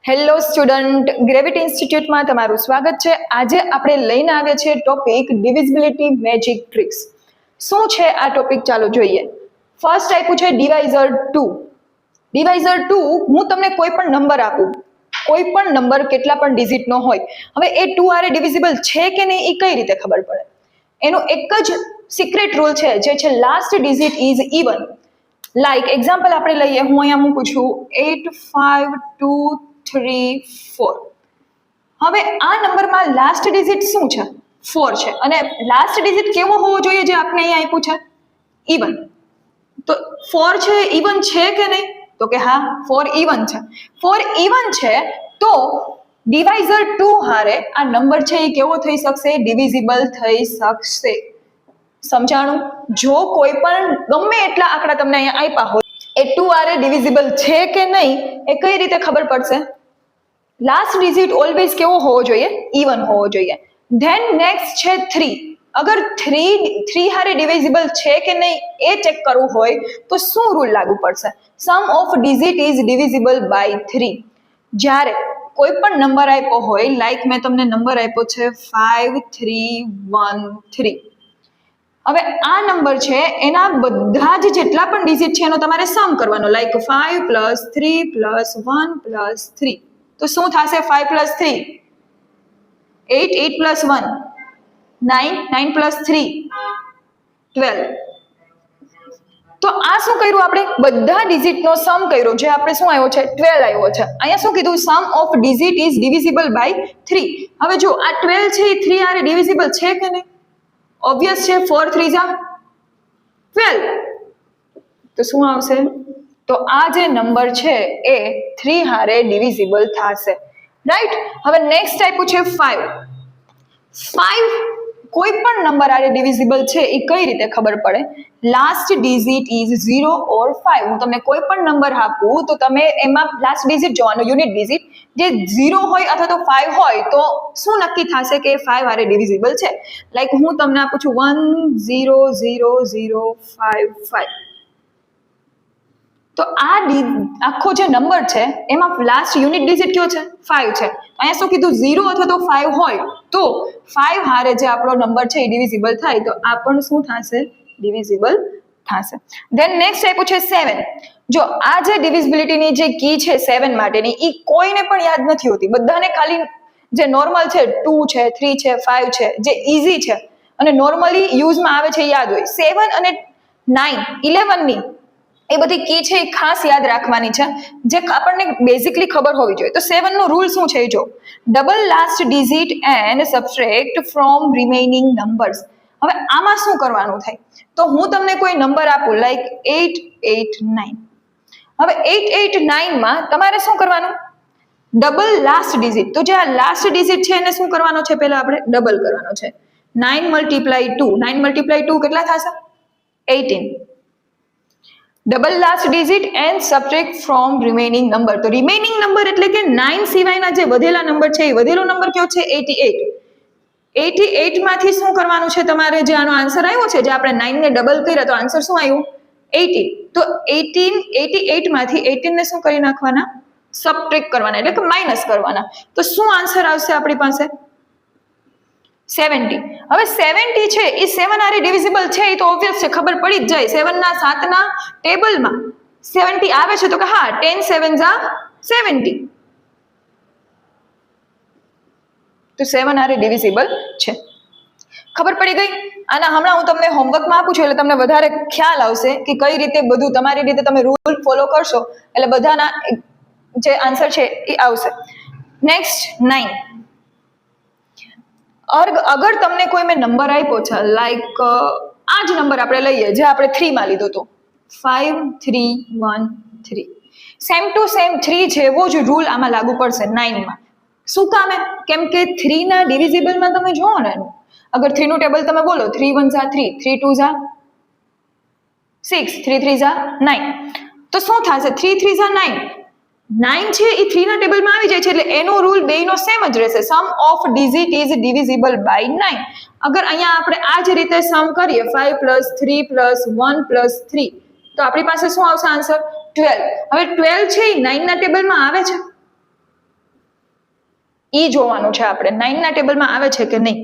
Hello student, gravity ઇન્સ્ટિટ્યૂટમાં તમારું સ્વાગત છે. આજે આપણે લઈને આવ્યા છીએ ટોપિક ડિવિઝિબિલિટી મેજિક ટ્રિક્સ. શું છે આ ટોપિક? ચાલો જોઈએ. ફર્સ્ટ આપ્યું છે ડિવાઇઝર 2. ડિવાઇઝર 2, હું તમને કોઈ પણ નંબર આપું, કોઈ પણ નંબર કેટલા પણ ડિજિટનો હોય, હવે એ 2 આરે ડિવિઝિબલ છે કે નહીં એ કઈ રીતે ખબર પડે? એનો એક જ સિક્રેટ રૂલ છે, જે છે last digit is even. Like example આપણે લઈએ, હું અહીંયા મૂકું છું 85234. હવે આ નંબરમાં લાસ્ટ ડિજિટ શું છે? 4 છે. અને લાસ્ટ ડિજિટ કેવો હોવો જોઈએ જે આપણે અહીંયા આપ્યું છે? ઇવન. તો 4 છે, ઇવન છે કે નહીં? તો કે હા, 4 ઇવન છે. 4 ઇવન છે તો ડિવાઇઝર 2 હારે આ નંબર છે એ કેવો થઈ શકશે? ડિવિઝિબલ થઈ શકશે. સમજાણું? જો કોઈ પણ ગમે એટલા આંકડા તમને અહીંયા આપ્યા હોય, એ 2 આરે ડિવિઝિબલ છે કે નહીં એ કઈ રીતે ખબર પડશે? લાસ્ટ ડિજિટ ઓલવેઝ કેવો હોવો જોઈએ? ઇવન હોવો જોઈએ. ધેન નેક્સ્ટ છે 3. અગર 3 હારે ડિવિઝિબલ છે કે નહીં એ ચેક કરવું હોય તો શું રૂલ લાગુ પડશે? Sum of digit is divisible by 3. જ્યારે કોઈ પણ નંબર આપ્યો હોય, લાઈક મેં તમને નંબર આપ્યો છે 5313. હવે આ નંબર છે, એના બધા જ જેટલા પણ ડિજિટ છે એનો તમારે સમ કરવાનો. લાઈક 5 + 3 + 1 + 3. તો શું થશે? 5 + 3 8, 8 + 1 9, 9 + 3 12. તો આ શું કર્યું આપણે? બધા ડિજિટનો સમ કર્યો, જે આપણે શું આવ્યો છે? 12 આવ્યો છે. અહીંયા શું કીધું? Sum of digit is divisible by 3. હવે જો આ 12 છે એ 3 આરે ડિવિઝિબલ છે કે નહીં? ઓબ્વિયસ છે. 4 3 જા 12. તો શું આવશે? તો આ જે નંબર છે એ 3 હારે ડિવિઝિબલ થશે. રાઈટ? હવે નેક્સ્ટ આપ્યું છે 5. 5 કોઈ પણ નંબર આરે ડિવિઝિબલ છે એ કઈ રીતે ખબર પડે? લાસ્ટ ડિજિટ ઇઝ 0 ઓર 5. હું તમને કોઈ પણ નંબર આપું તો તમે એમાં લાસ્ટ ડિજિટ જોવાનો, યુનિટ ડિજિટ. જે 0 હોય અથવા તો 5 હોય તો શું નક્કી થશે કે 5 આરે ડિવિઝિબલ છે? લાઈક હું તમને આપું છું 100055. તો આ આખો જે નંબર છે એમાં લાસ્ટ યુનિટ ડિજિટ કયો છે? 5 છે. અહીંયા શું કીધું? 0 અથવા તો 5 હોય તો 5 હારે જે આપણો નંબર છે એ ડિવિઝિબલ થાય, તો આ પણ શું થશે? ડિવિઝિબલ થશે. ધેન નેક્સ્ટ આપ્યું છે 7. જો આ જે ડિવિઝિબિલિટીની જે કી છે 7 માટેની, એ કોઈને પણ યાદ નથી હોતી. બધાને ખાલી જે નોર્મલ છે 2 છે, 3 છે, 5 છે, જે ઇઝી છે અને નોર્મલી યુઝમાં આવે છે યાદ હોય. 7 અને 9, 11 ની એ બધી કી છે એ ખાસ યાદ રાખવાની છે, જે આપણને બેઝિકલી ખબર હોવી જોઈએ. તો 7 નો રૂલ શું છે? જો double last digit and subtract from remaining numbers. હવે આમાં શું કરવાનું થાય? તો હું તમને કોઈ નંબર આપું, લાઈક 889. હવે 889 માં તમારે શું કરવાનું? Double last digit. તો જે આ લાસ્ટ ડિજિટ છે એને શું કરવાનો છે? પહેલા આપણે ડબલ કરવાનો છે. 9 × 2. 9 × 2 કેટલા થશે? 18. Double last digit and subtract from remaining number. તો રિમેઇનિંગ નંબર એટલે કે 9 સિવાયના જે વધેલા નંબર છે, એ વધેલો નંબર કયો છે? 88. 88 માંથી શું કરવાનું છે તમારે? જે આનો આન્સર આવ્યો છે, જે આપણે 9 ને ડબલ કર્યા તો આન્સર શું આવ્યું? 80. તો 88 માંથી 18 ને શું કરી નાખવાના? સબટ્રેક્ટ કરવાના, એટલે કે માઇનસ કરવાના. તો શું આન્સર આવશે આપણી પાસે? 70. હવે 70 છે એ 7 આરે ડિવિઝિબલ છે એ તો ઓબ્વિયસ છે, ખબર પડી જ જાય. 7 ના 7 ના ટેબલમાં 70 આવે છે તો કે હા, 10 7 = 70. તો 7 આરે ડિવિઝિબલ છે. ખબર પડી ગઈ? આના હમણાં હું તમને હોમવર્કમાં આપું છું એટલે તમને વધારે ખ્યાલ આવશે કે કઈ રીતે બધું તમારી રીતે તમે રૂલ ફોલો કરશો એટલે બધાના જે આન્સર છે એ આવશે. નેક્સ્ટ 9. અગર તમને કોઈ મેં નંબર આપ્યો છે, લાઈક આ જ નંબર આપણે લઈએ જે આપણે 3 માં લીધો હતો, 5313. સેમ ટુ સેમ 3 જેવો જ રૂલ આમાં લાગુ પડશે 9 માં. શું કામે? કેમ કે 3 ના ડિવિઝિબલમાં તમે જોવો ને, અગર 3 નું ટેબલ તમે બોલો, 3 1 = 3, 3 2 = 6, 3 3 = 9. તો શું થશે? 3 3 = 9. 9 છે એ 3 ના ટેબલમાં આવી જાય છે એટલે એનો રૂલ બેયનો સેમ જ રહેશે. Sum of digit is divisible by 9. અગર અહીંયા આપણે આ જ રીતે સમ કરીએ, 5 + 3 + 1 + 3, તો આપણી પાસે શું આવશે આન્સર? 12. હવે 12 છે એ 9 ના ટેબલમાં આવે છે? ઈ જોવાનું છે આપણે 9 ના ટેબલમાં આવે છે કે નહીં.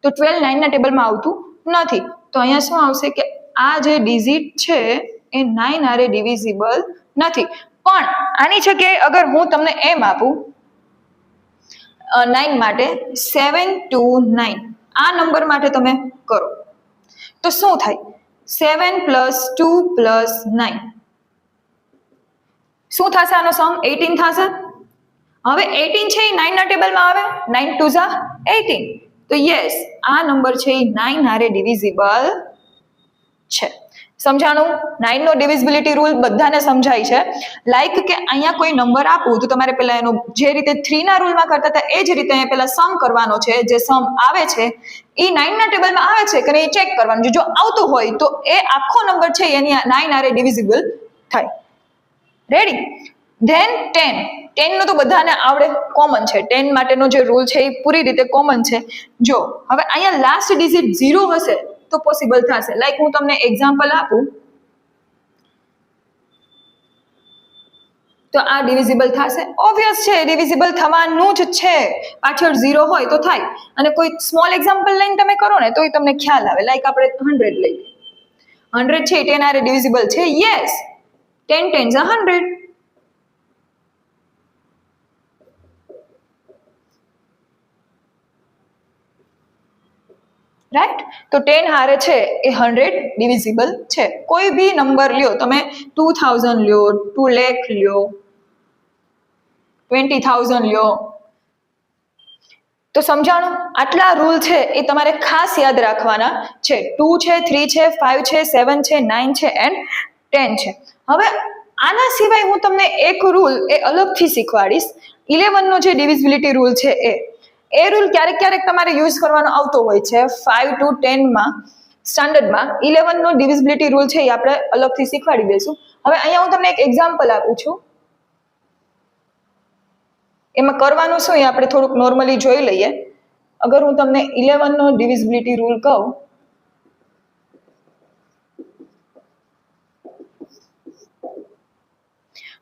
તો 12 9 ના ટેબલમાં આવતું નથી. તો અહીંયા શું આવશે કે આ જે ડિજિટ છે એ 9 હારે ડિવિઝિબલ નથી. પણ આની જગ્યાએ અગર હું તમને એમ આપું 9 માટે 7 2 9 આ નંબર માટે તમે કરો તો શું થાય? 7 + 2 + 9 શું થશે? આનો સમ 18 થશે. હવે 18 છે એ 9 ના ટેબલમાં આવે. 9 2 ઝા 18. તો યસ, આ નંબર છે એ 9 હારે ડિવિઝિબલ છે. સમજાણું? 9 નો ડિવિઝિબિલિટી રૂલ બધાને સમજાય છે. લાઈક કે અહીંયા કોઈ નંબર આપું તો તમારે પહેલા એનો જે રીતે 3 ના રૂલમાં કરતા હતા એ જ રીતે અહીંયા પહેલા સમ કરવાનો છે. જે સમ આવે છે એ 9 ના ટેબલમાં આવે છે કે નહીં ચેક કરવાનું. જો આવતું હોય તો એ આખો નંબર છે એની 9 હારે ડિવિઝિબલ થાય. રેડી? ધેન 10 નો તો બધાને આવડે, કોમન છે. 10 માટેનો જે રૂલ છે એ પૂરી રીતે કોમન છે. જો હવે અહીંયા લાસ્ટ ડિજિટ 0 હશે તો પોસિબલ થશે. લાઈક હું તમને એક્ઝામ્પલ આપું તો આ ડિવિઝિબલ થશે. ઓબ્વિયસ છે, ડિવિઝિબલ થવાનું જ છે. પાછળ 0 હોય તો થાય. અને કોઈ સ્મોલ એક્ઝામ્પલ લઈને તમે કરો ને તો તમને ખ્યાલ આવે. લાઈક આપણે 100 લઈએ. 100 છે 10 હારે ડિવિઝિબલ છે. Yes, 10 10s are 100. રાઈટ? તો 10 હારે છે એ 100 ડિવિઝિબલ છે. કોઈ બી નંબર લ્યો તમે, 2000 લ્યો, 2 લાખ લ્યો, 20,000 લ્યો. તો સમજાણું? આટલા રૂલ છે એ તમારે ખાસ યાદ રાખવાના છે. 2 છે, 3 છે, 5 છે, 7 છે, 9 છે એન્ડ 10 છે. હવે આના સિવાય હું તમને એક રૂલ એ અલગથી શીખવાડીશ. 11 નો જે ડિવિઝિબિલિટી રૂલ છે એ રૂલ ક્યારેક ક્યારેક તમારે યુઝ કરવાનો આવતો હોય છે. 5 to 10 માં સ્ટાન્ડર્ડમાં 11 નો ડિવિઝિબિલિટી રૂલ છે એ આપણે અલગથી શીખવાડી દઈશું. હવે અહીંયા હું તમને એક એક્ઝામ્પલ આપું છું. એમાં કરવાનું શું એ આપણે થોડુંક નોર્મલી જોઈ લઈએ. અગર હું તમને 11 નો ડિવિઝિબિલિટી રૂલ કહું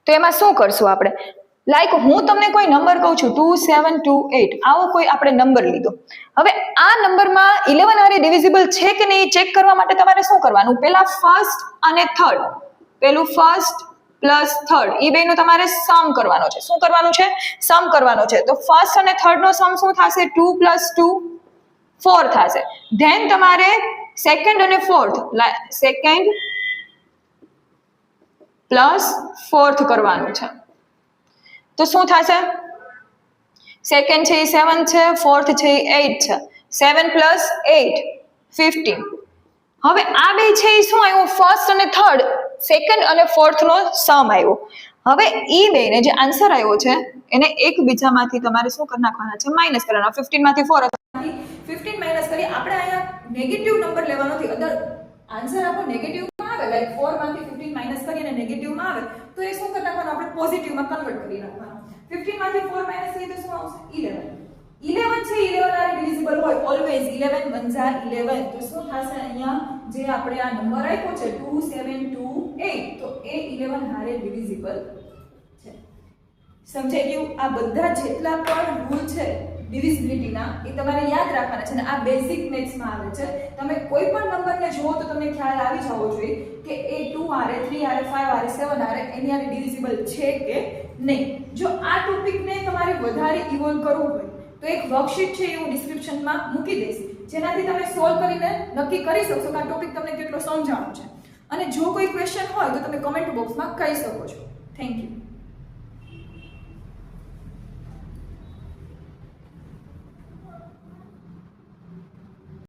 તો એમાં શું કરશું આપણે? લાઈક હું તમને કોઈ નંબર કહું છું 2728, આવો કોઈ આપણે નંબર લીધો. હવે આ નંબરમાં 11 હારે ડિવિઝિબલ છે કે નહીં ચેક કરવા માટે તમારે શું કરવાનું? પહેલા ફર્સ્ટ અને થર્ડ, પેલું ફર્સ્ટ પ્લસ થર્ડ એ બેનો તમારે સમ કરવાનો છે. શું કરવાનું છે? સમ કરવાનો છે. તો ફર્સ્ટ અને થર્ડ નો સમ શું થશે? 2 + 2 4 થશે. ધેન તમારે સેકન્ડ અને ફોર્થ, સેકન્ડ પ્લસ ફોર્થ કરવાનું છે. તો શું થશે? સેકન્ડ છે એ 7 છે, ફોર્થ છે એ 8 છે. 7 + 8 15. હવે આ બે છે એ શું આવ્યું? ફર્સ્ટ અને થર્ડ, સેકન્ડ અને ફોર્થ નો સમ આવ્યો. હવે ઈ બેને જે આન્સર આવ્યો છે એને એકબીજામાંથી તમારે શું કરી નાખવાના છે? માઇનસ કરવાના. 15 માંથી 4 15 માઇનસ કરી આપણે અહીંયા નેગેટિવ નંબર લેવાનો નથી. અદર આન્સર આપણો નેગેટિવ માં આવે, લાઈક 4 માંથી 15 માઇનસ કરીને નેગેટિવ માં આવે તો એ શું કરી નાખવાનું? આપણે પોઝિટિવ માં કન્વર્ટ કરી નાખવાનું. 15 માંથી 4 માઇનસ કરીએ તો શું આવશે? 11. 11 છે 11 હારે ડિવિઝિબલ હોય ઓલવેઝ. 11 1 જા 11. તો શું થશે? અહીંયા જે આપણે આ નંબર આપ્યો છે 2728 તો એ 11 હારે ડિવિઝિબલ છે. સમજાઈ ગયું? આ બધા જેટલા પણ રૂલ છે ડિવિઝિબિલિટીના એ તમારે યાદ રાખવાના છે. અને આ બેઝિક મેથ્સમાં આવે છે. તમે કોઈ પણ નંબરને જુઓ તો તમને ખ્યાલ આવી જવો જોઈએ કે એ 2 હારે, 3 હારે, 5 હારે, 7 હારે એની હારે ડિવિઝિબલ છે કે નહીં. જો આ ટોપિકને તમારે વધારે ઇવોલ્વ કરવું હોય તો એક વર્કશીટ છે એ હું ડિસ્ક્રિપ્શનમાં મૂકી દઈશ, જેનાથી તમે સોલ્વ કરીને નક્કી કરી શકશો કે આ ટોપિક તમને કેટલો સમજાણો છે. અને જો કોઈ ક્વેશ્ચન હોય તો તમે કમેન્ટ બોક્સમાં કહી શકો છો. Thank you.